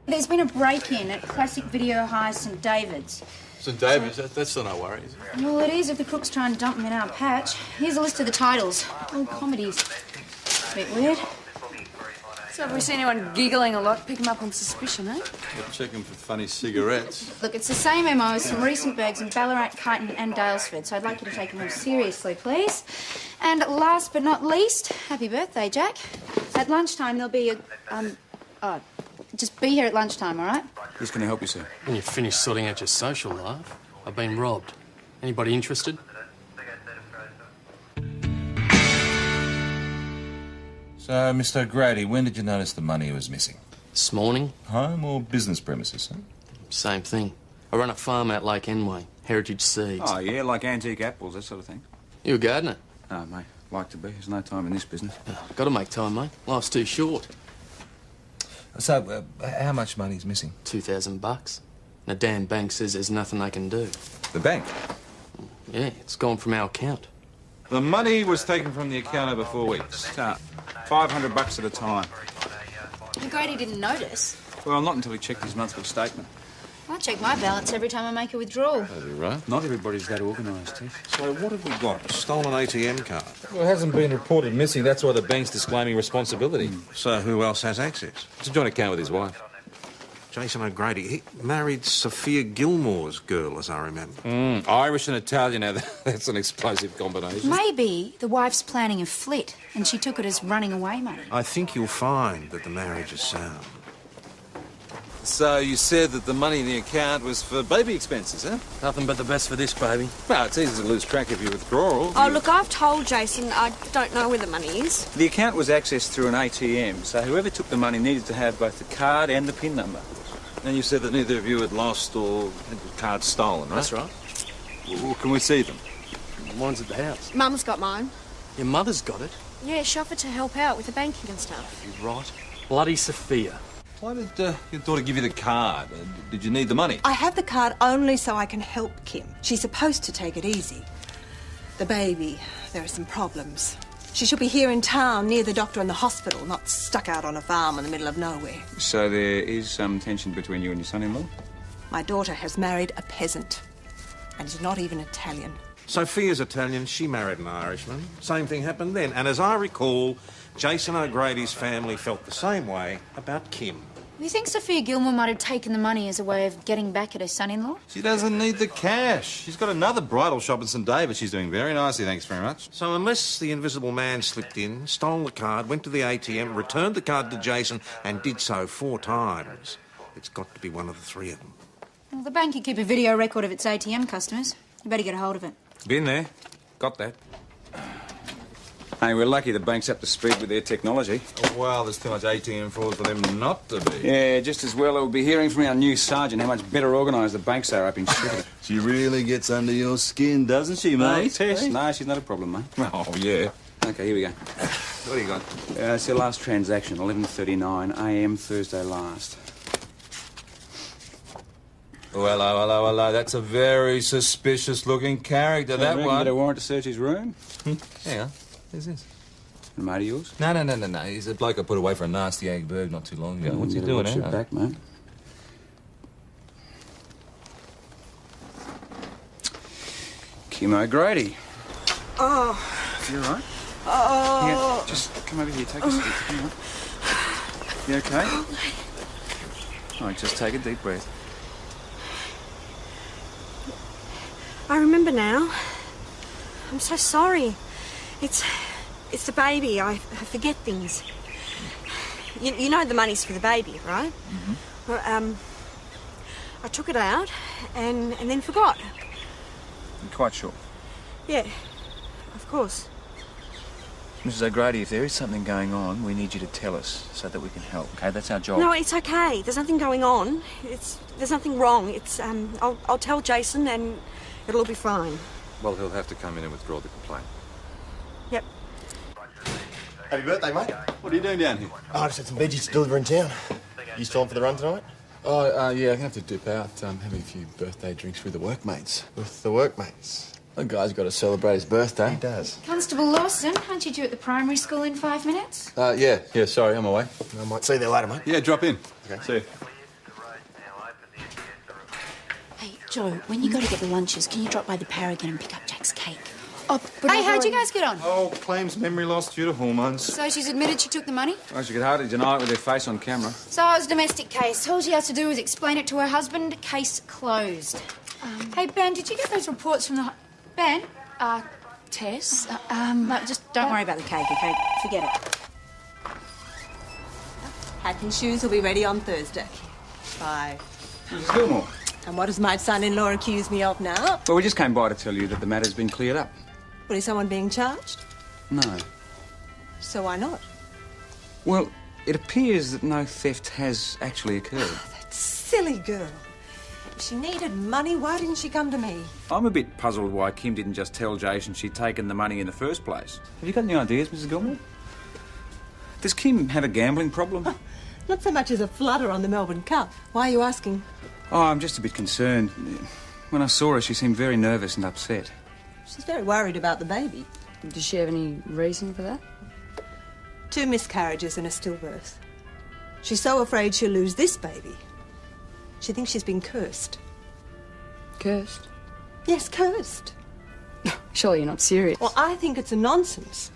There's been a break-in at Classic Video Hire St David's. St David's? That's still no worry, is it? Well, it is if the crooks try and dump them in our patch. Here's a list of the titles. All comedies. It's a bit weird. So have we seen anyone giggling a lot, pick them up on suspicion, eh? We're checking for funny cigarettes. Look, it's the same MO as some recent burgs in Ballarat, Kyneton and Daylesford, so I'd like you to take it more seriously, please. And last but not least, happy birthday, Jack. At lunchtime, there'll be a... just be here at lunchtime, all right? Who's going to help you, sir? When you've finished sorting out your social life, I've been robbed. Anybody interested? So, Mr. O'Grady, when did you notice the money was missing? This morning. Home or business premises, huh? Same thing. I run a farm out Lake Enway, Heritage Seeds. Oh, yeah, like antique apples, that sort of thing. You a gardener? Oh, mate, like to be. There's no time in this business. Got to make time, mate. Life's too short. So, how much money's missing? $2,000. Now, Dan Bank says there's nothing they can do. The bank? Yeah, it's gone from our account. The money was taken from the account over 4 weeks. $500 at a time. O'Grady didn't notice. Well, not until he checked his monthly statement. I check my balance every time I make a withdrawal. That'd be right. Not everybody's that organised, Tiff. So what have we got? A stolen ATM card? Well, it hasn't been reported missing. That's why the bank's disclaiming responsibility. So who else has access? It's a joint account with his wife. Jason O'Grady. He married Sophia Gilmore's girl, as I remember. Irish and Italian, now that's an explosive combination. Maybe the wife's planning a flit and she took it as running away money. I think you'll find that the marriage is sound. So you said that the money in the account was for baby expenses, huh? Nothing but the best for this baby. Well, it's easy to lose track of your withdrawals. Oh, look, I've told Jason I don't know where the money is. The account was accessed through an ATM, so whoever took the money needed to have both the card and the PIN number. And you said that neither of you had lost or had the card stolen, right? That's right. Well, can we see them? Mine's at the house. Mum's got mine. Your mother's got it. Yeah, she offered to help out with the banking and stuff. You're right. Bloody Sophia. Why did your daughter give you the card? Did you need the money? I have the card only so I can help Kim. She's supposed to take it easy. The baby, there are some problems. She should be here in town, near the doctor and the hospital, not stuck out on a farm in the middle of nowhere. So there is some tension between you and your son-in-law? My daughter has married a peasant, and is not even Italian. Sophia's Italian, she married an Irishman. Same thing happened then. And as I recall, Jason O'Grady's family felt the same way about Kim. You think Sophia Gilmore might have taken the money as a way of getting back at her son-in-law? She doesn't need the cash. She's got another bridal shop in St David. She's doing very nicely, thanks very much. So unless the invisible man slipped in, stole the card, went to the ATM, returned the card to Jason, and did so 4 times, it's got to be one of the 3 of them. Well, the bank could keep a video record of its ATM customers. You better get a hold of it. Been there. Got that. Hey, we're lucky the bank's up to speed with their technology. Oh, well, there's too much ATM fraud for them not to be. Yeah, just as well we'll be hearing from our new sergeant how much better organised the banks are up in Sheffield. She really gets under your skin, doesn't she, mate? Tess? No, she's not a problem, mate. Oh, yeah. OK, here we go. What do you got? It's your last transaction, 11:39 a.m. Thursday last. Oh, hello. That's a very suspicious-looking character, that You one. get a warrant to search his room? Hang on. Who's this? A mate of yours? No. He's a bloke I put away for a nasty egg bird not too long ago. What's he doing, Watch your back, mate. Kim O'Grady. Oh. You all right? Oh. Yeah, just come over here, take a seat. Come on. You okay? All right, just take a deep breath. I remember now. I'm so sorry. It's the baby. I forget things. You know the money's for the baby, right? Mm-hmm. Well, I took it out and then forgot. I'm quite sure. Yeah, of course. Mrs. O'Grady, if there is something going on, we need you to tell us so that we can help, okay? That's our job. No, it's okay. There's nothing going on. There's nothing wrong. I'll tell Jason and it'll all be fine. Well, he'll have to come in and withdraw the complaint. Yep. Happy birthday, mate. What are you doing down here? Oh, I just had some veggies to deliver in town. You still on for the run tonight? Oh, yeah, I'm going to have to dip out, having a few birthday drinks with the workmates. With the workmates? The guy's got to celebrate his birthday. He does. Constable Lawson, aren't you due at the primary school in 5 minutes? Yeah, sorry, I'm away. I might see you there later, mate. Yeah, drop in. Okay. See you. Joe, when you go to get the lunches, can you drop by the Paragon and pick up Jack's cake? Oh, but Hey, how'd you guys get on? Oh, claims memory loss due to hormones. So she's admitted she took the money? Well, she could hardly deny it with her face on camera. So it was a domestic case. All she has to do is explain it to her husband. Case closed. Hey, Ben, did you get those reports from the... Ben? Tess? No, just don't worry about the cake, okay? Forget it. Hat and shoes will be ready on Thursday. Bye. Mrs. Gilmore. And what does my son-in-law accuse me of now? Well, we just came by to tell you that the matter's been cleared up. Well, is someone being charged? No. So why not? Well, it appears that no theft has actually occurred. That silly girl. If she needed money, why didn't she come to me? I'm a bit puzzled why Kim didn't just tell Jason she'd taken the money in the first place. Have you got any ideas, Mrs. Gilmore? Does Kim have a gambling problem? Not so much as a flutter on the Melbourne Cup. Why are you asking? Oh, I'm just a bit concerned. When I saw her, she seemed very nervous and upset. She's very worried about the baby. Does she have any reason for that? 2 miscarriages and a stillbirth. She's so afraid she'll lose this baby. She thinks she's been cursed. Cursed? Yes, cursed. Surely you're not serious. Well, I think it's a nonsense.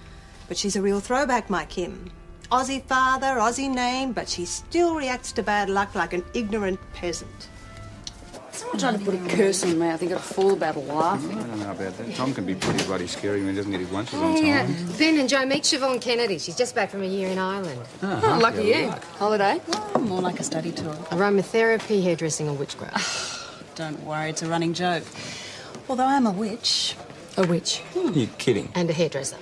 But she's a real throwback, my Kim. Aussie father, Aussie name, but she still reacts to bad luck like an ignorant peasant. Someone trying to put a curse on me. I think I'd fall about laughing. I don't know about that. Tom can be pretty bloody scary when he doesn't get his lunches on Hey, time. Ben and Joe, meet Siobhan Kennedy. She's just back from a year in Ireland. Oh, lucky you. Holiday? Oh, more like a study tour. Aromatherapy, hairdressing or witchcraft? Don't worry, it's a running joke. Although I'm a witch. A witch. You're kidding. And a hairdresser.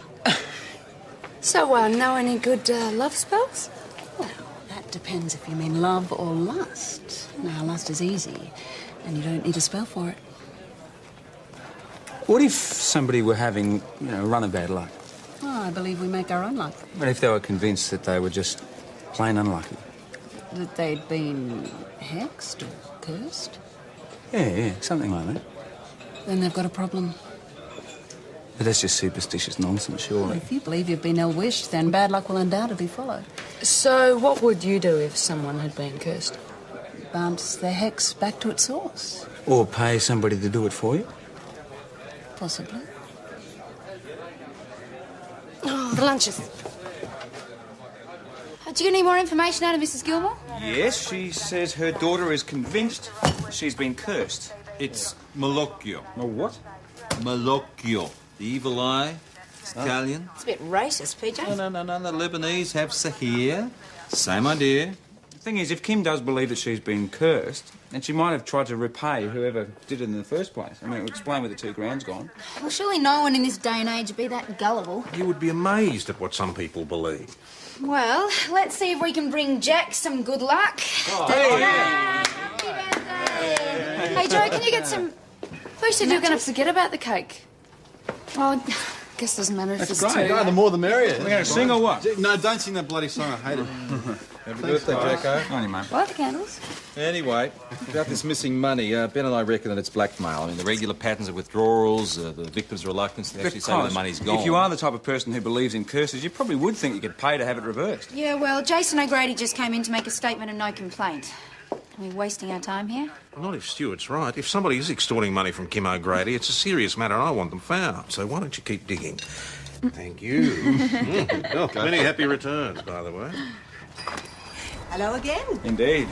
So, know any good love spells? Well, that depends if you mean love or lust. Now, lust is easy, and you don't need a spell for it. What if somebody were having, a run of bad luck? Oh, I believe we make our own luck. What if they were convinced that they were just plain unlucky? That they'd been hexed or cursed? Yeah, something like that. Then they've got a problem. But that's just superstitious nonsense, surely. If you believe you've been ill-wished, then bad luck will undoubtedly follow. So, what would you do if someone had been cursed? Bounce their hex back to its source. Or pay somebody to do it for you? Possibly. Oh, the lunches. Do you get any more information out of Mrs. Gilmore? Yes, she says her daughter is convinced she's been cursed. It's Malocchio. Oh, what? Malocchio. The evil eye. It's Italian. It's a bit racist, PJ. No. The Lebanese have Sahir. Same idea. The thing is, if Kim does believe that she's been cursed, then she might have tried to repay whoever did it in the first place. I mean, it would explain where the $2,000's gone. Well, surely no one in this day and age would be that gullible. You would be amazed at what some people believe. Well, let's see if we can bring Jack some good luck. Happy birthday! Hey, Joe, can you get some... We said you were going to forget about the cake. Well, I guess it doesn't matter if That's it's great. two. No, the more the merrier. We're going to sing or what? No, don't sing that bloody song. I hate it. Happy birthday, Jacko. On you, mate. Light the candles. Anyway, about this missing money, Ben and I reckon that it's blackmail. I mean, the regular patterns of withdrawals, the victim's reluctance to actually say that the money's gone. If you are the type of person who believes in curses, you probably would think you could pay to have it reversed. Yeah, well, Jason O'Grady just came in to make a statement of no complaint. Are we wasting our time here? Not if Stuart's right. If somebody is extorting money from Kim O'Grady, it's a serious matter and I want them found. So why don't you keep digging? Thank you. Oh, many happy returns, by the way. Hello again. Indeed.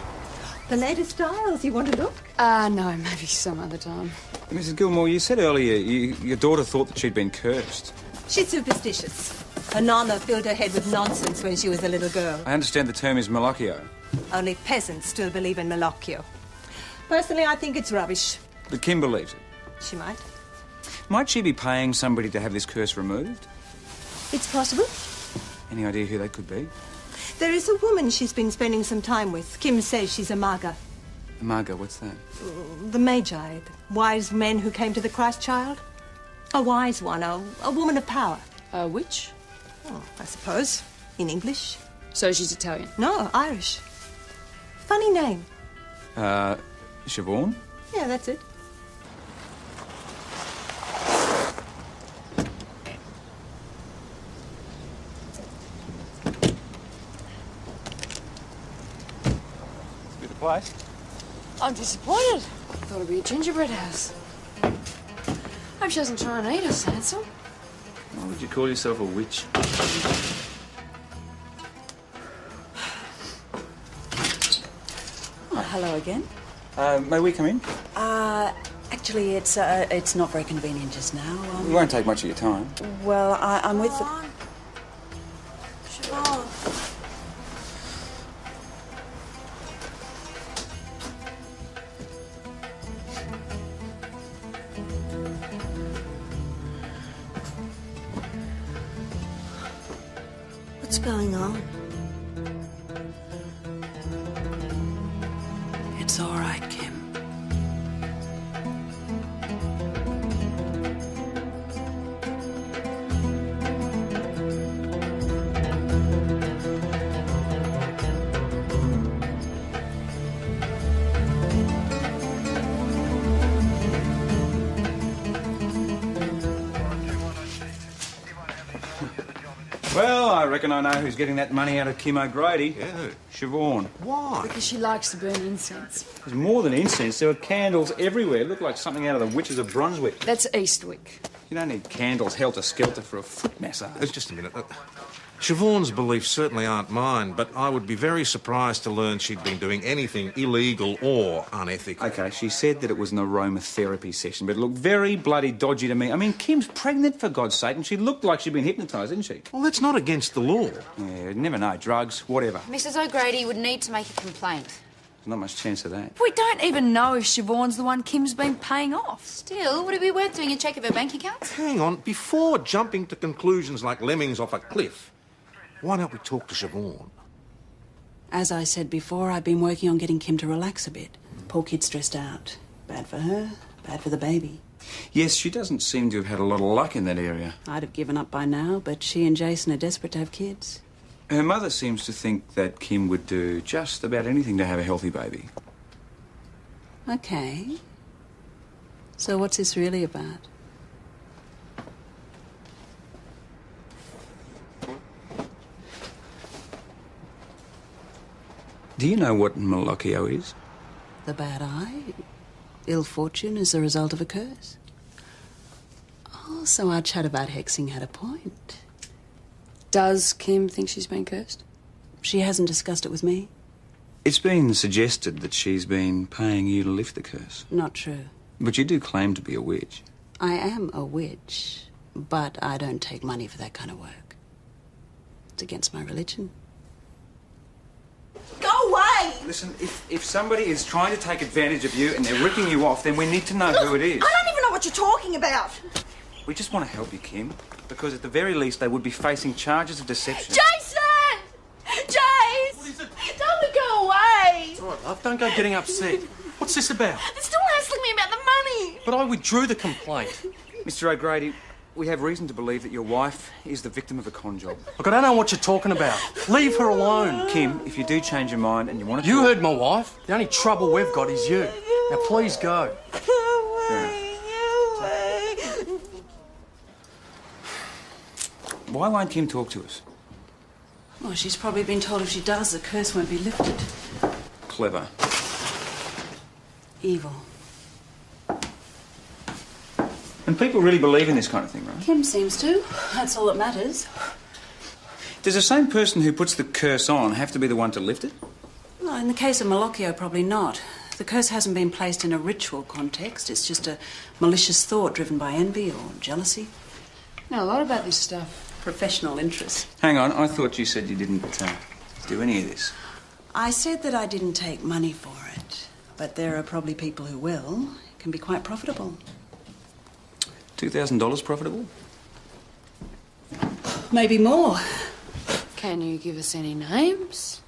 The latest styles. You want to look? No, maybe some other time. Mrs. Gilmore, you said earlier your daughter thought that she'd been cursed. She's superstitious. Her nonna filled her head with nonsense when she was a little girl. I understand the term is Malocchio. Only peasants still believe in Malocchio. Personally, I think it's rubbish. But Kim believes it. She might. Might she be paying somebody to have this curse removed? It's possible. Any idea who that could be? There is a woman she's been spending some time with. Kim says she's a Maga. Margot, what's that? The Magi, the wise men who came to the Christ child. A wise one, a woman of power. A witch? Oh, I suppose. In English. So she's Italian? No, Irish. Funny name. Siobhan? Yeah, that's it. Bit of place. I'm disappointed. Thought it'd be a gingerbread house. Hope she doesn't try and eat us, Hansel. Why would you call yourself a witch? Oh, hello again. May we come in? Actually, it's not very convenient just now. We won't take much of your time. Well, I'm with the... Siobhan. What's going on? It's all right, Kim. Well, I reckon I know who's getting that money out of Kim O'Grady. Yeah, who? Siobhan. Why? Because she likes to burn incense. There's more than incense. There were candles everywhere. It looked like something out of the Witches of Brunswick. That's Eastwick. You don't need candles helter-skelter for a foot massage. Just a minute. Siobhan's beliefs certainly aren't mine, but I would be very surprised to learn she'd been doing anything illegal or unethical. OK, she said that it was an aromatherapy session, but it looked very bloody dodgy to me. I mean, Kim's pregnant, for God's sake, and she looked like she'd been hypnotised, didn't she? Well, that's not against the law. Yeah, you'd never know. Drugs, whatever. Mrs. O'Grady would need to make a complaint. There's not much chance of that. We don't even know if Siobhan's the one Kim's been paying off. Still, would it be worth doing a check of her bank accounts? Hang on. Before jumping to conclusions like lemmings off a cliff, why don't we talk to Siobhan? As I said before, I've been working on getting Kim to relax a bit. Poor kid's stressed out. Bad for her, bad for the baby. Yes, she doesn't seem to have had a lot of luck in that area. I'd have given up by now, but she and Jason are desperate to have kids. Her mother seems to think that Kim would do just about anything to have a healthy baby. Okay. So what's this really about? Do you know what Malocchio is? The bad eye? Ill fortune as a result of a curse? Oh, so our chat about hexing had a point. Does Kim think she's been cursed? She hasn't discussed it with me. It's been suggested that she's been paying you to lift the curse. Not true. But you do claim to be a witch. I am a witch, but I don't take money for that kind of work. It's against my religion. Go away! Listen, if somebody is trying to take advantage of you and they're ripping you off, then we need to know who it is. I don't even know what you're talking about. We just want to help you, Kim, because at the very least they would be facing charges of deception. Jason! Jace! What is it? Tell them to go away! It's all right, love. Don't go getting upset. What's this about? They're still hassling me about the money. But I withdrew the complaint. Mr. O'Grady, we have reason to believe that your wife is the victim of a con job. Look, I don't know what you're talking about. Leave her alone. Kim, if you do change your mind and you want to... You heard my wife. The only trouble we've got is you. Now, please go. Why won't Kim talk to us? Well, she's probably been told if she does, the curse won't be lifted. Clever. Evil. And people really believe in this kind of thing, right? Kim seems to. That's all that matters. Does the same person who puts the curse on have to be the one to lift it? Well, in the case of Malocchio, probably not. The curse hasn't been placed in a ritual context. It's just a malicious thought driven by envy or jealousy. I know a lot about this stuff. Professional interest. Hang on, I thought you said you didn't do any of this. I said that I didn't take money for it, but there are probably people who will. It can be quite profitable. $2,000 profitable? Maybe more. Can you give us any names?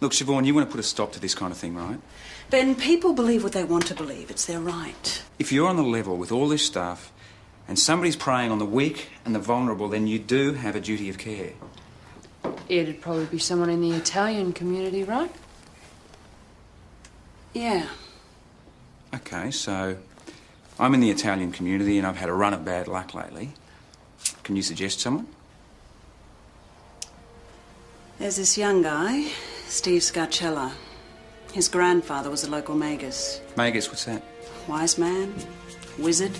Look, Siobhan, you want to put a stop to this kind of thing, right? Ben, people believe what they want to believe. It's their right. If you're on the level with all this stuff and somebody's preying on the weak and the vulnerable, then you do have a duty of care. It'd probably be someone in the Italian community, right? Yeah. OK, so I'm in the Italian community and I've had a run of bad luck lately. Can you suggest someone? There's this young guy, Steve Scarcella. His grandfather was a local magus. Magus, what's that? Wise man, wizard.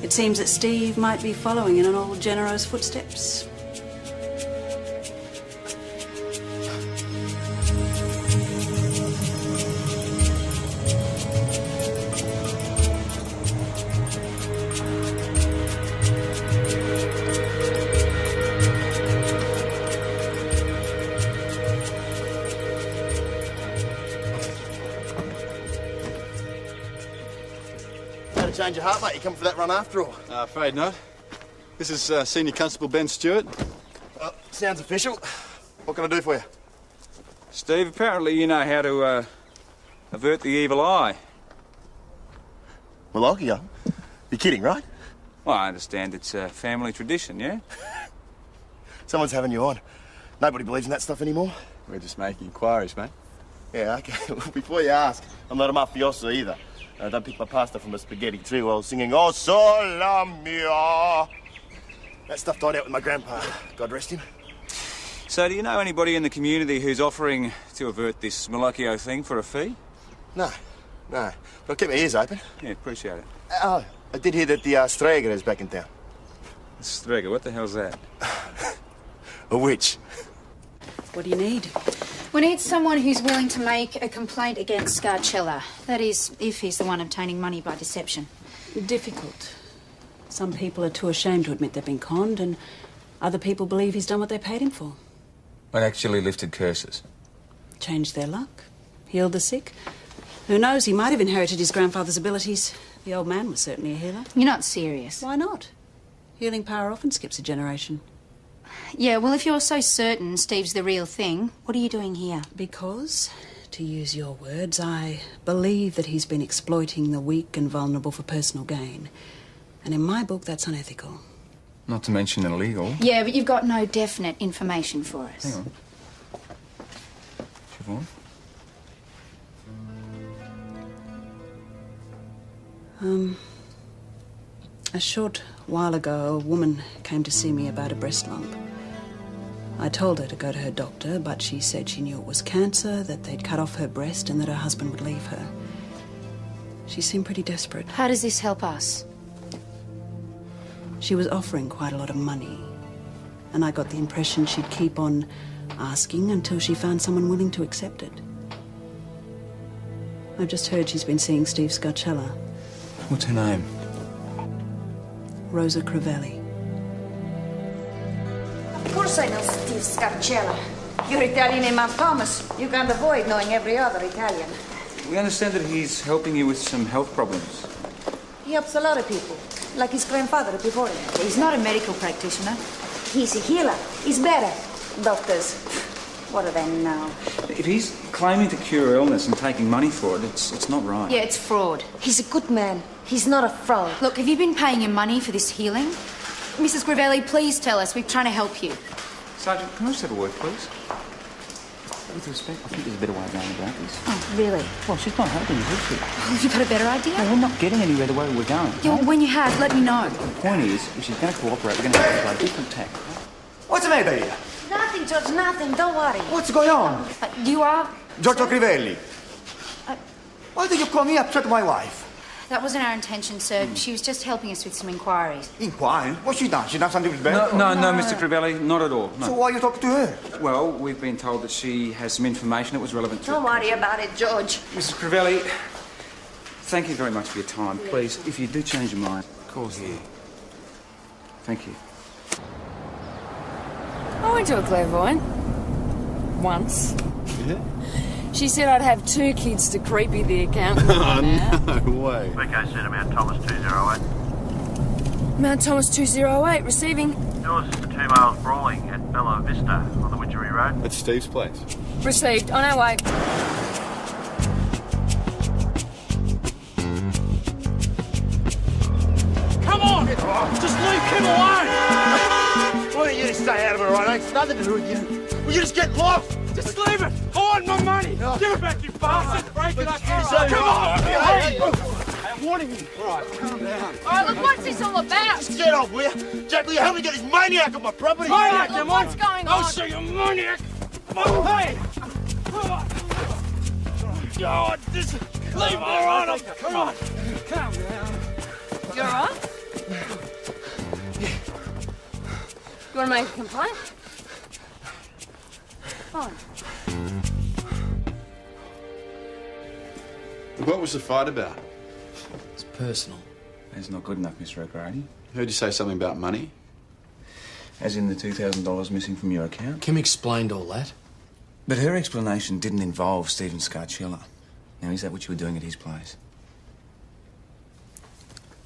It seems that Steve might be following in an old Genero's footsteps. Change your heart, mate. You come for that run after all? Afraid not. This is Senior Constable Ben Stewart. Sounds official. What can I do for you? Steve, apparently you know how to avert the evil eye. Well, You're kidding, right? Well, I understand it's a family tradition, yeah? Someone's having you on. Nobody believes in that stuff anymore. We're just making inquiries, mate. Yeah, okay. Well, before you ask, I'm not a mafioso either. Don't pick my pasta from a spaghetti tree while singing "Oh Sole Mia." That stuff died out with my grandpa. God rest him. So do you know anybody in the community who's offering to avert this Malocchio thing for a fee? No. But I'll keep my ears open. Yeah, appreciate it. Oh, I did hear that the Strega is back in town. Strega, what the hell's that? A witch. What do you need? We need someone who's willing to make a complaint against Scarcella. That is, if he's the one obtaining money by deception. Difficult. Some people are too ashamed to admit they've been conned, and other people believe he's done what they paid him for. What actually lifted curses? Changed their luck. Healed the sick. Who knows, he might have inherited his grandfather's abilities. The old man was certainly a healer. You're not serious. Why not? Healing power often skips a generation. Yeah, well, if you're so certain Steve's the real thing, what are you doing here? Because, to use your words, I believe that he's been exploiting the weak and vulnerable for personal gain. And in my book, that's unethical. Not to mention illegal. Yeah, but you've got no definite information for us. Hang on. Siobhan? A short while ago, a woman came to see me about a breast lump. I told her to go to her doctor, but she said she knew it was cancer, that they'd cut off her breast and that her husband would leave her. She seemed pretty desperate. How does this help us? She was offering quite a lot of money, and I got the impression she'd keep on asking until she found someone willing to accept it. I've just heard she's been seeing Steve Scarcella. What's her name? Rosa Crivelli. Of course I know Steve Scarcella. You're Italian in Mount Thomas. You can't avoid knowing every other Italian. We understand that he's helping you with some health problems. He helps a lot of people, like his grandfather before him. He's not a medical practitioner. He's a healer. He's better. Doctors, what do they know? If he's claiming to cure illness and taking money for it, it's not right. Yeah, it's fraud. He's a good man. He's not a fraud. Look, have you been paying him money for this healing? Mrs. Crivelli, please tell us. We're trying to help you. Sergeant, can I just have a word, please? With respect, I think there's a better way of going about this. Oh, really? Well, she's not helping us, is she? Have you got a better idea? No, we're not getting anywhere the way we're going. Yeah, well, when you have, let me know. The point is, if she's going to cooperate, we're going to have to play a different tack. What's the matter here? Nothing, George, nothing. Don't worry. What's going on? You are? Giorgio Crivelli. Why did you call me upset my wife? That wasn't our intention, sir. She was just helping us with some inquiries. Inquiry? What's she done? She done something with Ben? No, Mr. Crivelli, not at all. No. So why are you talking to her? Well, we've been told that she has some information that was relevant to Don't worry about it, George. Mrs. Crivelli, thank you very much for your time. Please, if you do change your mind, call here. Thank you. I went to a clairvoyant. Once. Yeah? She said I'd have 2 kids to Creepy the accountant. Oh, no way. VK Centre, Mount Thomas 208. Mount Thomas 208, receiving. Yours is the 2 males brawling at Bella Vista on the Witchery Road. That's Steve's place. Received. On our way. Come on! Just leave Kim alone! Why don't you just stay out of it, right? It's nothing to do with you. Will you just get lost? Just leave it! I want my money! Give it back, you bastard! Break it up! Come on! Hey, I'm warning you. All right, calm down. All right, look, what's this all about? Just get off, will you? Jack, will you help me get this maniac on my property? Maniac, look, what's going on? I'll show you, maniac! Come on, hey! God, just leave me alone. Come on. Calm down. You all right? You want to make a complaint? Fine. What was the fight about? It's personal. That's not good enough, Mr. O'Grady. Heard you say something about money? As in the $2,000 missing from your account? Kim explained all that. But her explanation didn't involve Stephen Scarcella. Now, is that what you were doing at his place?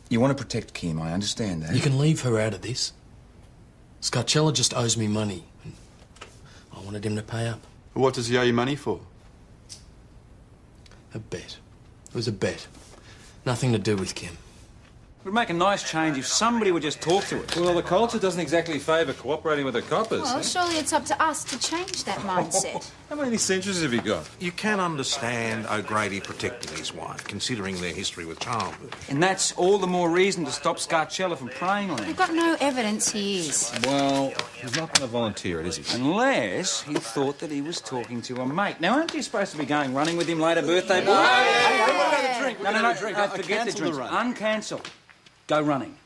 You want to protect Kim, I understand that. You can leave her out of this. Scarcella just owes me money. And I wanted him to pay up. What does he owe you money for? A bet. It was a bet. Nothing to do with Kim. It would make a nice change if somebody would just talk to us. Well, the culture doesn't exactly favour cooperating with the coppers. Well, surely it's up to us to change that mindset. How many centuries have you got? You can understand O'Grady protecting his wife, considering their history with childhood. And that's all the more reason to stop Scarcella from preying on him. We've got no evidence he is. Well, he's not going to volunteer it, is he? Unless he thought that he was talking to a mate. Now, aren't you supposed to be going running with him later, birthday boy? No, forget the drinks. Uncancel. Go running.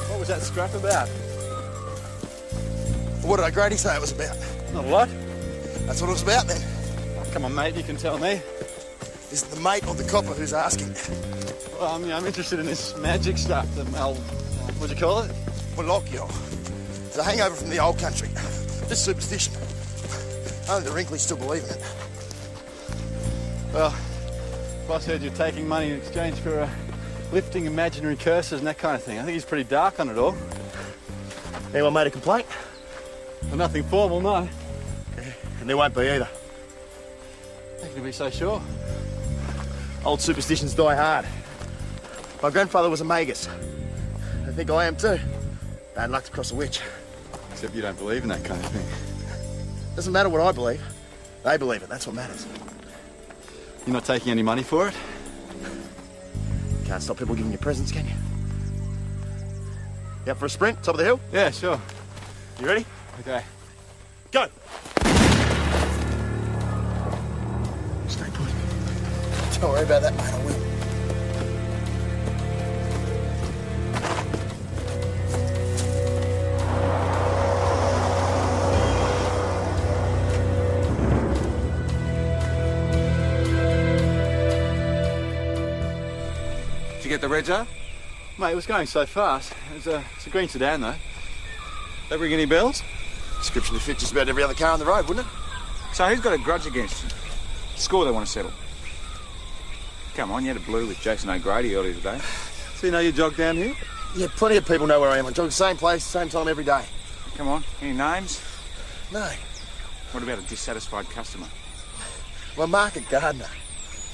What was that scrap about? What did O'Grady say it was about? Not a lot. That's what it was about then. Come on, mate, you can tell me. Is it the mate or the copper who's asking? Well, I'm interested in this magic stuff. What do you call it? Bolocchio. It's a hangover from the old country. Just superstition. Only the wrinkly still believe in it. Well, boss heard you're taking money in exchange for lifting imaginary curses and that kind of thing. I think he's pretty dark on it all. Anyone made a complaint? Well, nothing formal, no. Yeah, and there won't be either. How can you be so sure? Old superstitions die hard. My grandfather was a magus. I think I am too. Bad luck to cross a witch. Except you don't believe in that kind of thing. Doesn't matter what I believe. They believe it. That's what matters. You're not taking any money for it? Can't stop people giving you presents, can you? You up for a sprint? Top of the hill? Yeah, sure. You ready? Okay. Go! Stay put. Don't worry about that, mate. I will. Did you get the rego? Mate, it was going so fast. It's a green sedan, though. Don't ring any bells? Description would fit just about every other car on the road, wouldn't it? So who's got a grudge against you? Score they want to settle. Come on, you had a blue with Jason O'Grady earlier today. So you know you jog down here? Yeah, plenty of people know where I am. I jog the same place, same time every day. Come on, any names? No. What about a dissatisfied customer? I'm a market gardener.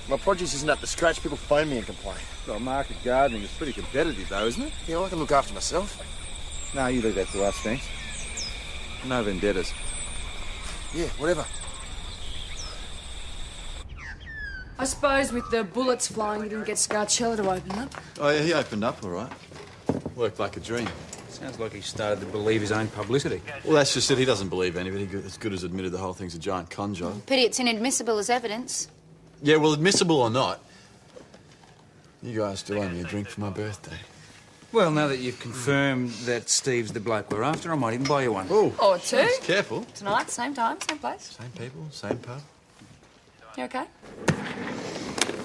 My produce isn't up to scratch. People phone me and complain. Well, market gardening is pretty competitive, though, isn't it? Yeah, well, I can look after myself. No, you leave that to us, thanks. No vendettas. Yeah, whatever. I suppose with the bullets flying, you didn't get Scarcella to open up. Oh, yeah, he opened up all right. Worked like a dream. Sounds like he started to believe his own publicity. Well, that's just it. He doesn't believe anybody. As good as admitted the whole thing's a giant con job. Pity it's inadmissible as evidence. Yeah, well, admissible or not, you guys still owe me a drink for my birthday. Well, now that you've confirmed that Steve's the bloke we're after, I might even buy you one. Oh, Or two. careful. Tonight, same time, same place. Same people, same pub. You okay?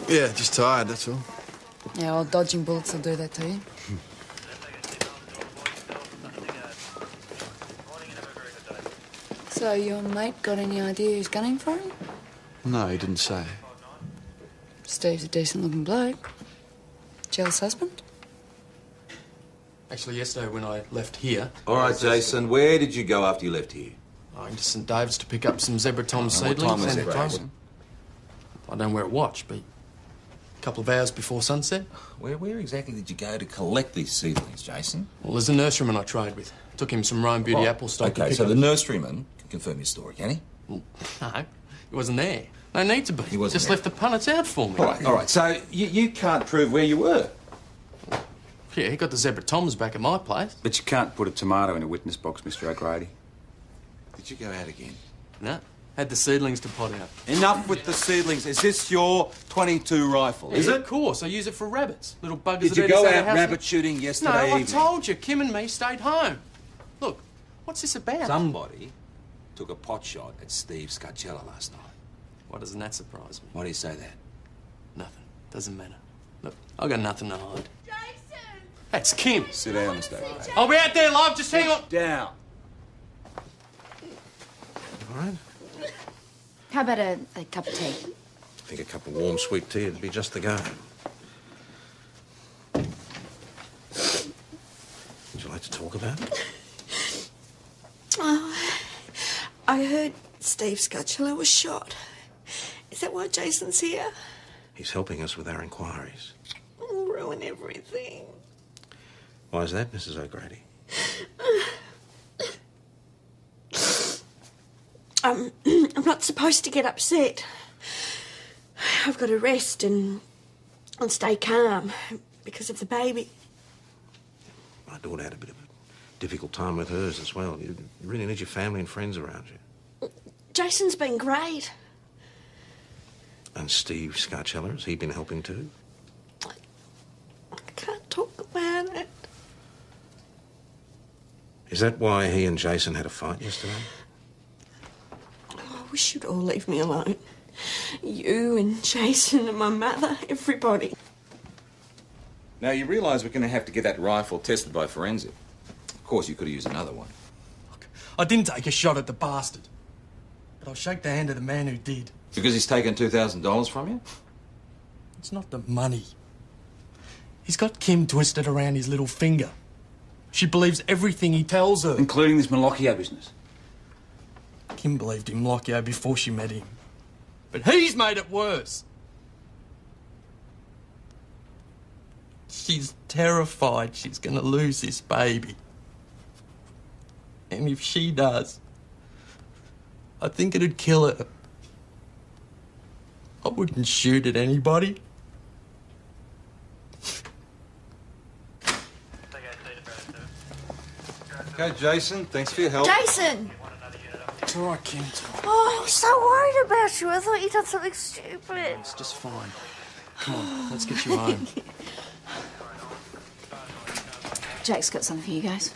Yeah, just tired, that's all. Yeah, well, dodging bullets will do that to you. So your mate got any idea who's gunning for him? No, he didn't say. Steve's a decent-looking bloke. Jealous husband? Actually, yesterday when I left here... All right, Jason, where did you go after you left here? I went to St David's to pick up some Zebra Tom seedlings. What time was and it, close. Jason? I don't wear a watch, but a couple of hours before sunset. Where exactly did you go to collect these seedlings, Jason? Well, there's a nurseryman I trade with. Took him some Rome Beauty apple stock. Okay, so the nurseryman can confirm your story, can he? Well, no, he wasn't there. No need to be. He wasn't Just there. left the punnets out for me. All right, so you can't prove where you were? Yeah, he got the Zebra Toms back at my place. But you can't put a tomato in a witness box, Mr. O'Grady. Did you go out again? No. Had the seedlings to pot out. Enough with the seedlings. Is this your .22 rifle? Is Yeah, it? Of course. I use it for rabbits. Little buggers Did that you eat go us out of house. rabbit shooting yesterday No, I evening? told you. Kim and me stayed home. Look, what's this about? Somebody took a pot shot at Steve Scarcella last night. Why doesn't that surprise me? Why do you say that? Nothing. Doesn't matter. Look, I've got nothing to hide. Jason! That's Kim. Sit down, Mr. O'Grady. I'll be out there, love. Just hang on. Down. All right. How about a cup of tea? I think a cup of warm sweet tea would be just the go. Would you like to talk about it? Oh, I heard Steve Scarcella was shot. Is that why Jason's here? He's helping us with our inquiries. Ruin everything. Why is that, Mrs. O'Grady? I'm not supposed to get upset. I've got to rest and stay calm because of the baby. My daughter had a bit of a difficult time with hers as well. You really need your family and friends around you. Jason's been great. And Steve Scarcella, has he been helping too? I can't talk about it. Is that why he and Jason had a fight yesterday? I wish you'd all leave me alone. You and Jason and my mother, everybody. Now, you realise we're going to have to get that rifle tested by forensic. Of course, you could have used another one. I didn't take a shot at the bastard. But I'll shake the hand of the man who did. Because he's taken $2,000 from you? It's not the money. He's got Kim twisted around his little finger. She believes everything he tells her. Including this Malocchio business. Kim believed in Malocchio before she met him. But he's made it worse. She's terrified she's going to lose this baby. And if she does, I think it'd kill her. I wouldn't shoot at anybody. Okay, Jason, thanks for your help. Jason! It's all right, Kim. Oh, I'm so worried about you. I thought you'd done something stupid. It's just fine. Come on, let's get you home. Jack's got some for you guys.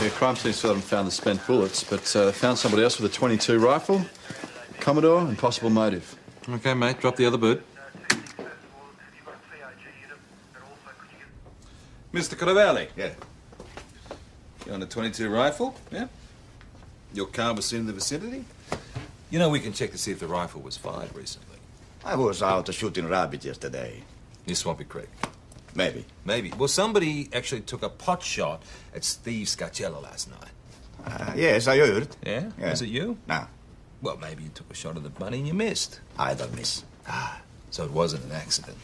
Yeah, crime scene still haven't found the spent bullets, but they found somebody else with a .22 rifle, Commodore, and possible motive. Okay, mate, drop the other bird. Mr. Caravalli. Yeah. You own a .22 rifle, yeah? Your car was seen in the vicinity? You know, we can check to see if the rifle was fired recently. I was out shooting rabbit yesterday. Near Swampy Creek. Maybe. Maybe. Well, somebody actually took a pot shot at Steve Scarcella last night. Yes, I heard. Yeah? Was it you? No. Well, maybe you took a shot at the bunny and you missed. I don't miss. So it wasn't an accident.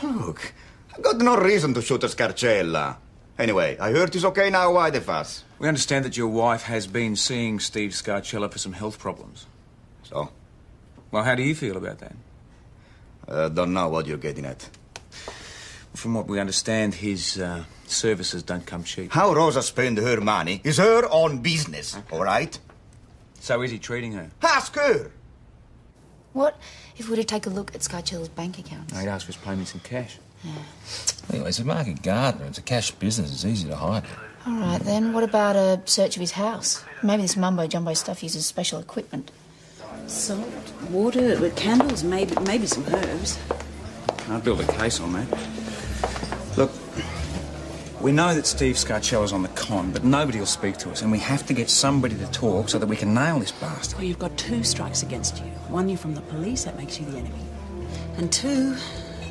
Look, I got no reason to shoot at Scarcella. Anyway, I heard he's okay now. Why the fuss? We understand that your wife has been seeing Steve Scarcella for some health problems. So? Well, how do you feel about that? Don't know what you're getting at. From what we understand, his services don't come cheap. How Rosa spend her money is her own business, all right? So is he treating her? Ask her! What if we were to take a look at Scarcella's bank accounts? No, he'd ask for his payments in cash. Yeah. Anyway, he's a market gardener. It's a cash business. It's easy to hide. All right, then. What about a search of his house? Maybe this mumbo-jumbo stuff uses special equipment. Salt, water, candles, maybe some herbs. I'd build a case on that. Look, we know that Steve Scarcella's on the con, but nobody will speak to us, and we have to get somebody to talk so that we can nail this bastard. Well, you've got 2 strikes against you. 1, you're from the police, that makes you the enemy. And 2,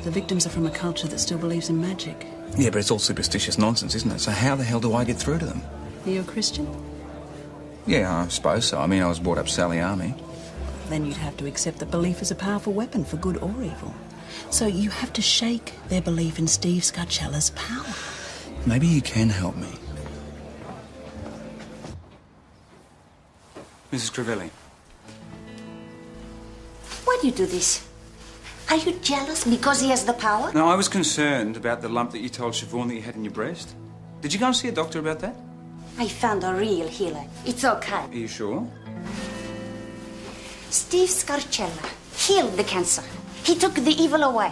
the victims are from a culture that still believes in magic. Yeah, but it's all superstitious nonsense, isn't it? So how the hell do I get through to them? Are you a Christian? Yeah, I suppose so. I mean, I was brought up Sally Army. Then you'd have to accept that belief is a powerful weapon for good or evil. So you have to shake their belief in Steve Scarcella's power. Maybe you can help me. Mrs. Crivelli. Why do you do this? Are you jealous because he has the power? No, I was concerned about the lump that you told Siobhan that you had in your breast. Did you go and see a doctor about that? I found a real healer. It's okay. Are you sure? Steve Scarcella healed the cancer. He took the evil away.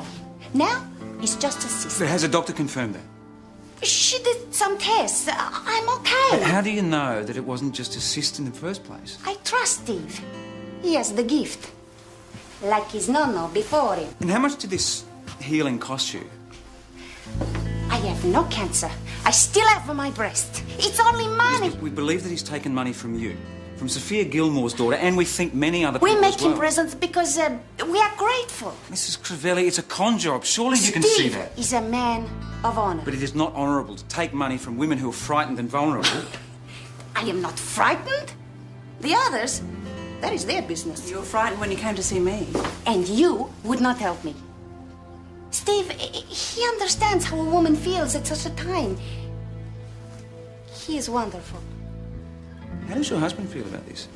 Now, he's just a sister. Has a doctor confirmed that? She did some tests. I'm okay. But how do you know that it wasn't just a cyst in the first place? I trust Steve. He has the gift. Like his nonno before him. And how much did this healing cost you? I have no cancer. I still have my breast. It's only money. We believe that he's taken money from you, from Sophia Gilmore's daughter, and we think many other people We make as well. him presents because we are grateful. Mrs. Crivelli, it's a con job. Surely you can see Steve that. is a man of honor. But it is not honourable to take money from women who are frightened and vulnerable. I am not frightened. The others, that is their business. You were frightened when you came to see me. And you would not help me. Steve, he understands how a woman feels at such a time. He is wonderful. How does your husband feel about this?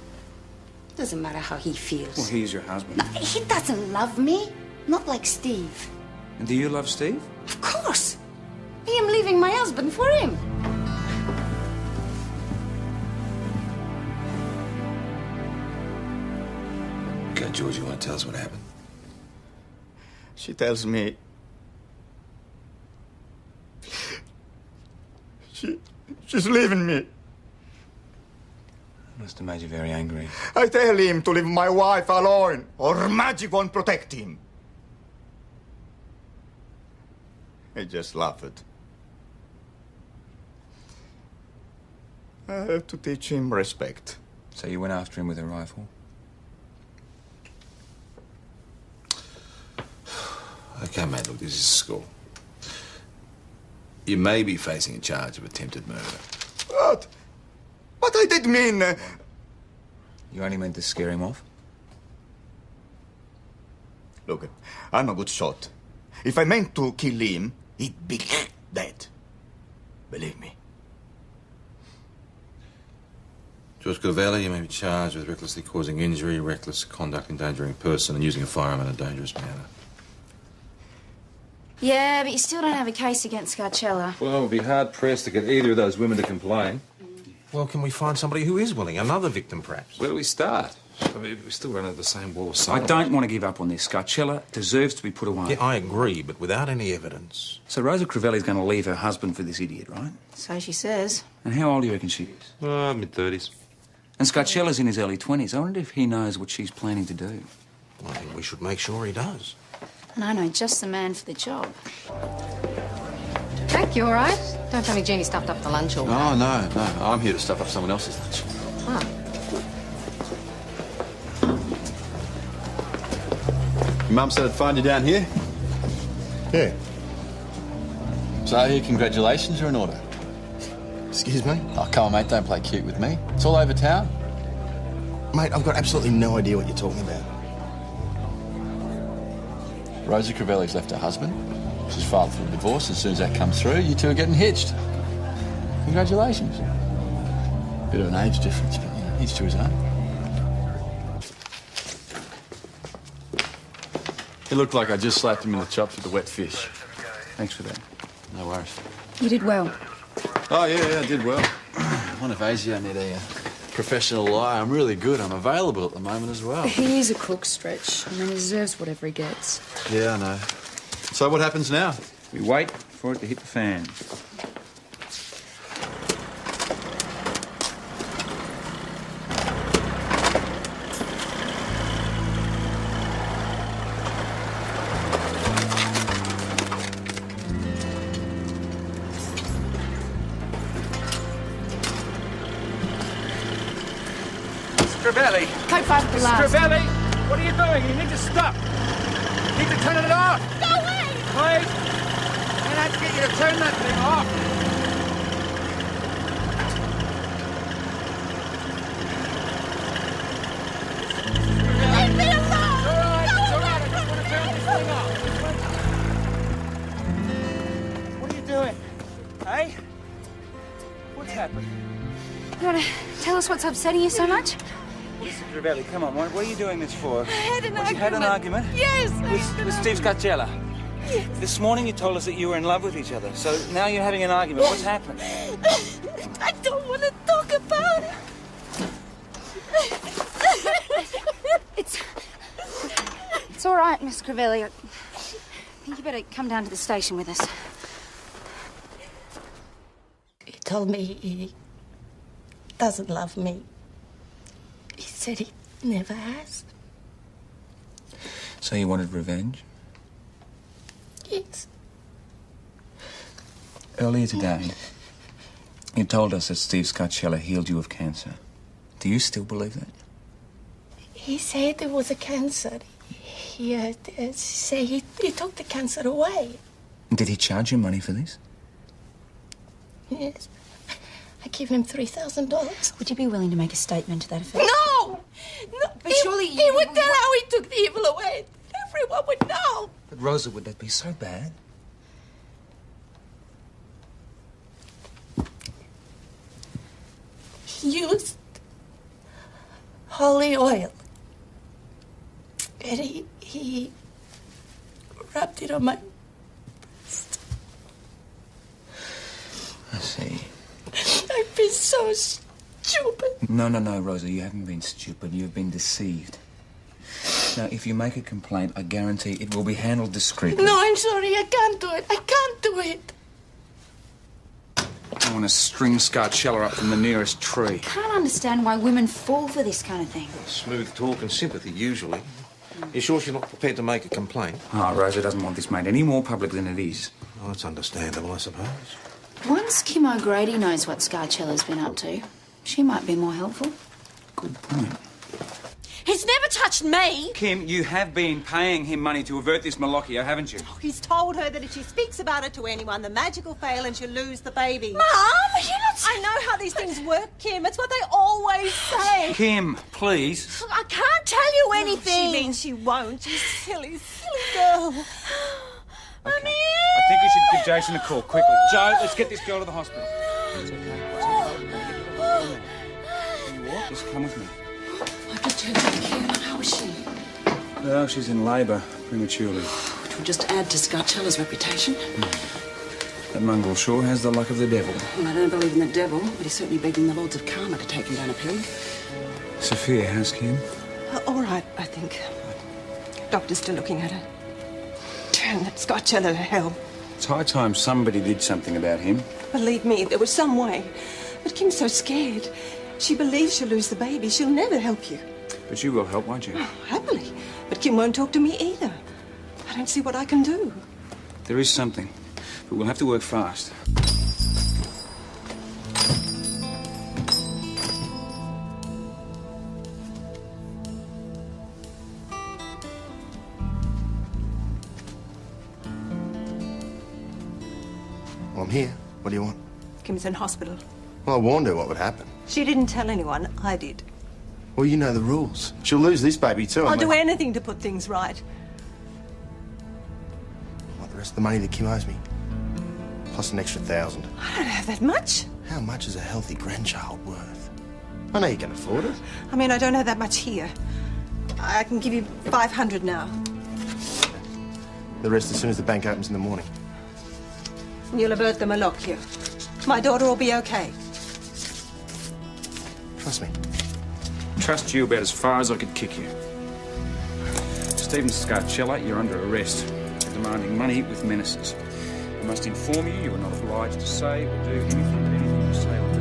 Doesn't matter how he feels. Well, he's your husband. No, he doesn't love me. Not like Steve. And do you love Steve? Of course. I am leaving my husband for him. Okay, George, you want to tell us what happened? She tells me she's leaving me. Must have made you very angry. I tell him to leave my wife alone, or magic won't protect him. He just laughed. I have to teach him respect. So you went after him with a rifle? Okay, mate, look, this is school. You may be facing a charge of attempted murder. What? But I did mean... You only meant to scare him off? Look, I'm a good shot. If I meant to kill him, he'd be dead. Believe me. George Crivelli, you may be charged with recklessly causing injury, reckless conduct endangering a person, and using a firearm in a dangerous manner. Yeah, but you still don't have a case against Scarcella. Well, it would be hard-pressed to get either of those women to complain. Well, can we find somebody who is willing? Another victim, perhaps? Where do we start? I mean, we still run into the same wall of silence. I don't want to give up on this. Scarcella deserves to be put away. Yeah, I agree, but without any evidence. So Rosa Crivelli's going to leave her husband for this idiot, right? So she says. And how old do you reckon she is? Mid-30s. And Scarcella's in his early 20s. I wonder if he knows what she's planning to do. I think we should make sure he does. And I know just the man for the job. Jack, you all right? Don't tell me Jeannie stuffed up the lunch all Oh, no. I'm here to stuff up someone else's lunch. Ah. Your mum said I'd find you down here? Yeah. So I hear congratulations are in order. Excuse me? Oh, come on, mate, don't play cute with me. It's all over town. Mate, I've got absolutely no idea what you're talking about. Rosa Crivelli's left her husband. She's filed for a divorce. As soon as that comes through, you two are getting hitched. Congratulations. Bit of an age difference, but, you know, each to his own. It looked like I just slapped him in the chops with the wet fish. Thanks for that. No worries. You did well. Oh, yeah, I did well. One of Asia, I need a professional liar. I'm really good. I'm available at the moment as well. He is a crook, Stretch. I mean, he deserves whatever he gets. Yeah, I know. So what happens now? We wait for it to hit the fan. Crivelli! Coke 5 for the last. Crivelli! What are you doing? You need to stop! You need to turn it off! Go away! Please! And I get you to turn that thing off! Leave me alone! It's all right, I just want to turn this thing off. What are you doing? Hey? What's happened? You want to tell us what's upsetting you so much? Listen, Crivelli, come on. What are you doing this for? I had an You argument. had an argument? Yes. With Steve Scarcella? Yes. This morning you told us that you were in love with each other. So now you're having an argument. What's happened? I don't want to right, Miss Crivelli. I think you better come down to the station with us. He told me he doesn't love me. He said he never has. So you wanted revenge? Yes. Earlier today, you told us that Steve Scarcella healed you of cancer. Do you still believe that? He said there was a cancer. He say he took the cancer away. Did he charge you money for this? Yes. I gave him $3,000. Would you be willing to make a statement to that effect? No! No! But surely he would tell how he took the evil away. Everyone would know. But Rosa, would that be so bad? He used holy oil. And he rubbed it on my breast. I see. I've been so stupid. No, Rosa, you haven't been stupid. You've been deceived. Now, if you make a complaint, I guarantee it will be handled discreetly. No, I'm sorry. I can't do it. I can't do it. I want to string Scarcella up from the nearest tree. Can't understand why women fall for this kind of thing. Smooth talk and sympathy, usually. You sure she's not prepared to make a complaint? Oh, Rosa doesn't want this made any more public than it is. Oh, that's understandable, I suppose. Once Kim O'Grady knows what Scarcella's been up to, she might be more helpful. Good point. He's never touched me. Kim, you have been paying him money to avert this malocchio, haven't you? Oh, he's told her that if she speaks about it to anyone, the magic will fail and she'll lose the baby. Mum, you're not... I know how these things work, Kim. It's what they always say. Kim, please. I can't tell you anything. She means she won't. You silly, silly girl. Okay. I think we should give Jason a call, quickly. Joe, let's get this girl to the hospital. It's okay. You what? Just come with me. I just heard from Kim. How is she? Well, she's in labour, prematurely. Which will just add to Scarcella's reputation. That mongrel sure has the luck of the devil. Well, I don't believe in the devil, but he's certainly begging the lords of karma to take him down a peg. Sophia, how's Kim? All right, I think. Doctor's still looking at her. Turn that Scarcella to hell. It's high time somebody did something about him. Believe me, there was some way. But Kim's so scared. She believes she'll lose the baby. She'll never help you. But you will help, won't you? Oh, happily. But Kim won't talk to me either. I don't see what I can do. There is something, but we'll have to work fast. Well, I'm here. What do you want? Kim's in hospital. Well, I warned her what would happen. She didn't tell anyone. I did. Well, you know the rules. She'll lose this baby too. I'll do anything to put things right. What, the rest of the money that Kim owes me? Plus an extra 1,000. I don't have that much. How much is a healthy grandchild worth? I know you can afford it. I mean, I don't have that much here. I can give you 500 now. The rest as soon as the bank opens in the morning. And you'll avert the malocchio. My daughter will be okay. Trust me. Trust you about as far as I could kick you. Stephen Scarcella, you're under arrest for demanding money with menaces. I must inform you, you are not obliged to say or do anything you say or do.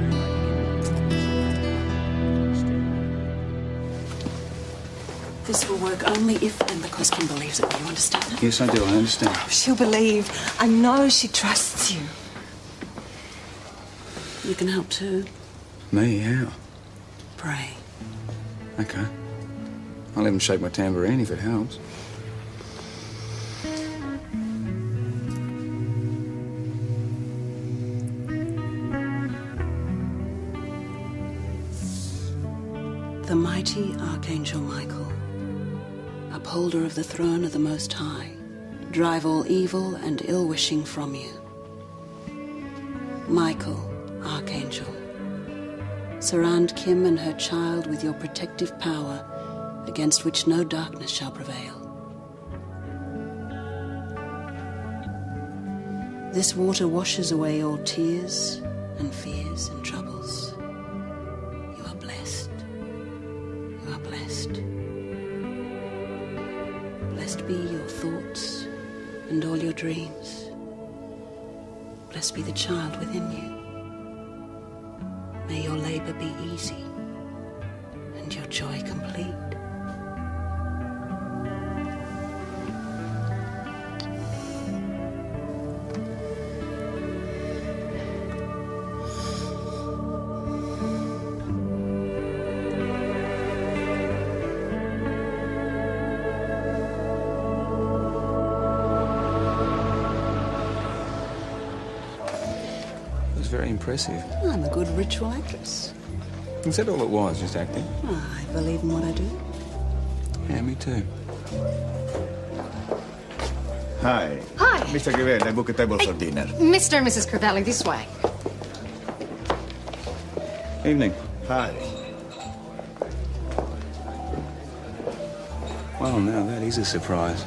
This will work only if and because Kim believes it. Do you understand that? Yes, I do. I understand. She'll believe. I know she trusts you. You can help too. Me? How? Pray. Okay. I'll even shake my tambourine if it helps. The mighty Archangel Michael, upholder of the throne of the Most High, drive all evil and ill-wishing from you. Michael, Archangel, surround Kim and her child with your protective power, against which no darkness shall prevail. This water washes away all tears and fears and troubles. You are blessed. You are blessed. Blessed be be your thoughts and all your dreams. Blessed be the child within you. May your labour be easy and your joy complete. Very impressive. I'm a good ritual actress. Is that all it was, just acting? I believe in what I do. Yeah, me too. Hi. Hi. Mr. Crivelli, I book a table for dinner. Mr. and Mrs. Crivelli, this way. Evening. Hi. Well, now that is a surprise.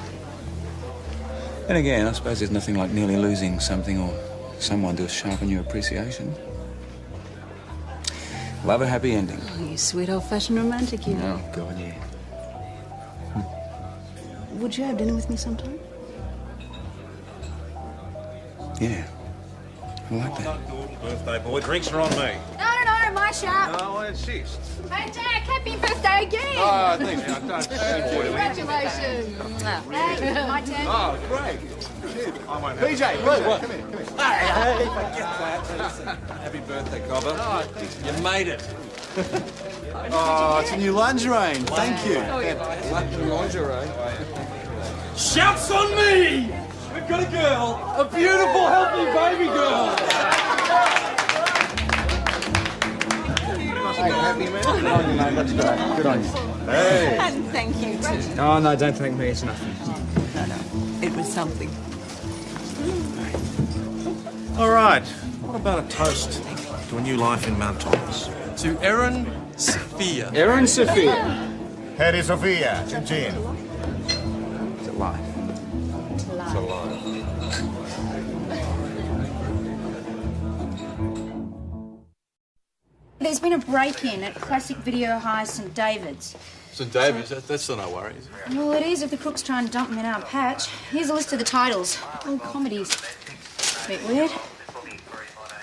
And again, I suppose there's nothing like nearly losing something or someone to sharpen your appreciation. Love a happy ending. Oh, you sweet old-fashioned romantic, you. Oh, God, yeah. Would you have dinner with me sometime? Yeah. I like that. Birthday boy, drinks are on me. No, my shop. No, I insist. Hey, Jack, happy birthday again. Oh, thank you. Thank you. Congratulations. Hey, my turn. Oh, great. I won't have PJ, what? come here. Hey, forget that. Happy birthday, Cobber. Oh, you made it. Oh, it's a new lingerie. Thank you. Lingerie. Shouts on me! We've got a girl, a beautiful, healthy baby girl. Happy man. Good on you, mate. That's great. Good on you. Hey. And thank you too. Oh, no, don't thank me. It's nothing. No. It was something. All right. What about a toast to a new life in Mount Thomas? To Erin Sophia. Erin Sophia. Harry Sophia, Chin Chin. It's a lie. It's a lie. There's been a break-in at Classic Video Hire St David's. St David's, that's no worry, is it? Well, it is if the crooks try and dump them in our patch. Here's a list of the titles. All comedies. It's a bit weird.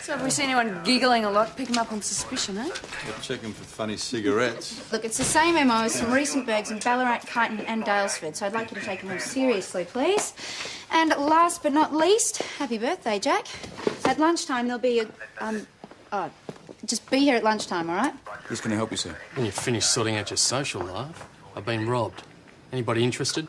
So if we see anyone giggling a lot, pick them up on suspicion, eh? We're checking for funny cigarettes. Look, it's the same MO as some recent burgs in Ballarat, Kyneton and Daylesford, so I'd like you to take them more seriously, please. And last but not least, happy birthday, Jack. At lunchtime, there'll be just be here at lunchtime, all right? Who's going to help you, sir? When you've finished sorting out your social life, I've been robbed. Anybody interested?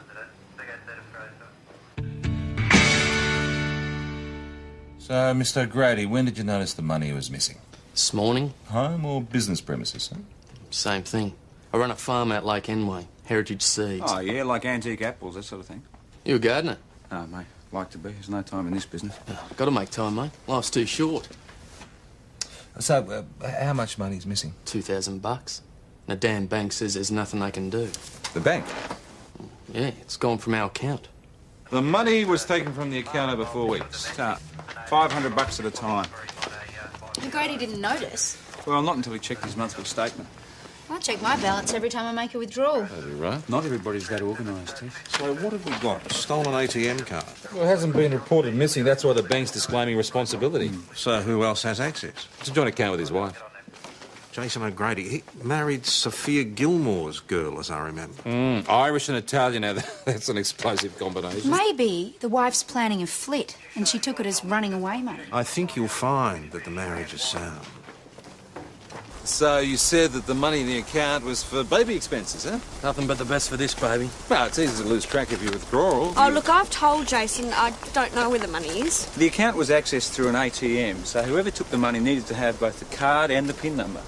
So, Mr. O'Grady, when did you notice the money was missing? This morning. Home or business premises, huh? Same thing. I run a farm out Lake Enway, Heritage Seeds. Oh, yeah, like antique apples, that sort of thing. You a gardener? Oh, mate, like to be. There's no time in this business. Got to make time, mate. Life's too short. So, how much money's missing? $2,000. And the damn bank says there's nothing they can do. The bank? Yeah, it's gone from our account. The money was taken from the account over 4 weeks. $500 at a time. Grady didn't notice. Well, not until he checked his monthly statement. I check my balance every time I make a withdrawal. That'd be right. Not everybody's that organised, Tiff. So what have we got? A stolen ATM card? Well, it hasn't been reported missing. That's why the bank's disclaiming responsibility. So who else has access? It's a joint account with his wife. Jason O'Grady. He married Sophia Gilmore's girl, as I remember. Irish and Italian, now that's an explosive combination. Maybe the wife's planning a flit and she took it as running away money. I think you'll find that the marriage is sound. So you said that the money in the account was for baby expenses, huh? Nothing but the best for this baby. Well, it's easy to lose track of your withdrawals. Oh, look, I've told Jason I don't know where the money is. The account was accessed through an ATM, so whoever took the money needed to have both the card and the PIN number.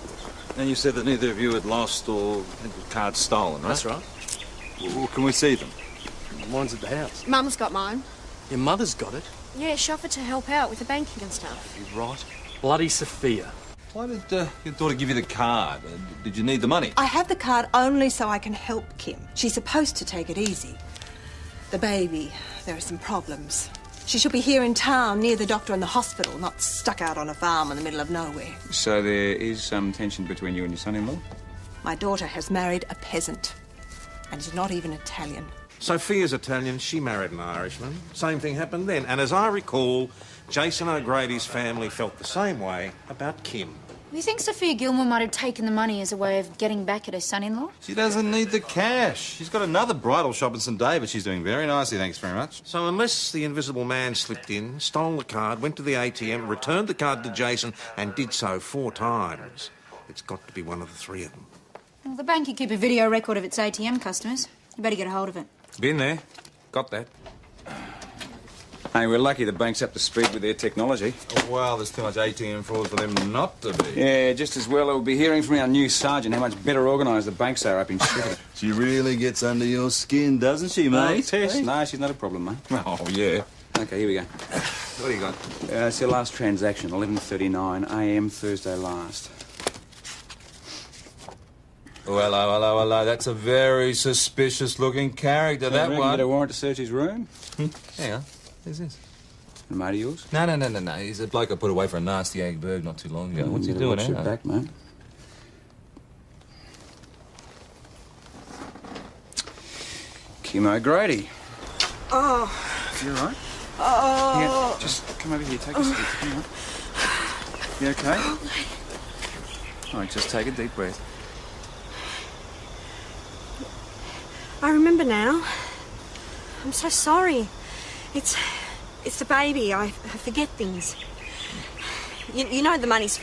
And you said that neither of you had lost or had the cards stolen, right? That's right. Well, can we see them? Mine's at the house. Mum's got mine. Your mother's got it. Yeah, she offered to help out with the banking and stuff. You're right. Bloody Sophia. Why did your daughter give you the card? Did you need the money? I have the card only so I can help Kim. She's supposed to take it easy. The baby, there are some problems. She should be here in town near the doctor and the hospital, not stuck out on a farm in the middle of nowhere. So there is some tension between you and your son-in-law? My daughter has married a peasant, and he's not even Italian. Sophia's Italian, she married an Irishman. Same thing happened then. And as I recall, Jason O'Grady's family felt the same way about Kim. You think Sophia Gilmore might have taken the money as a way of getting back at her son-in-law? She doesn't need the cash. She's got another bridal shop in St David. She's doing very nicely, thanks very much. So unless the invisible man slipped in, stole the card, went to the ATM, returned the card to Jason and did so 4 times, it's got to be one of the 3 of them. Well, the bank could keep a video record of its ATM customers. You better get a hold of it. Been there. Got that. Hey, we're lucky the bank's up to speed with their technology. Oh, well, there's too much ATM fraud for them not to be. Yeah, just as well we'll be hearing from our new sergeant how much better organised the banks are up in Sheffield. She really gets under your skin, doesn't she, mate? Tess? No, she's not a problem, mate. Oh, yeah. OK, here we go. What do you got? It's your last transaction, 11:39 a.m. Thursday last. Oh, hello. That's a very suspicious-looking character, that You one. get a warrant to search his room? Hang on. Who's this? A mate of yours? No. He's a bloke I put away for a nasty egg berg not too long ago. What's he doing, Watch it back, mate. Kim O'Grady. Oh. You all right? Oh. Yeah, just come over here, take a seat. Hang on. You okay? All right, just take a deep breath. I remember now. I'm so sorry. It's the baby. I forget things. You know the money's for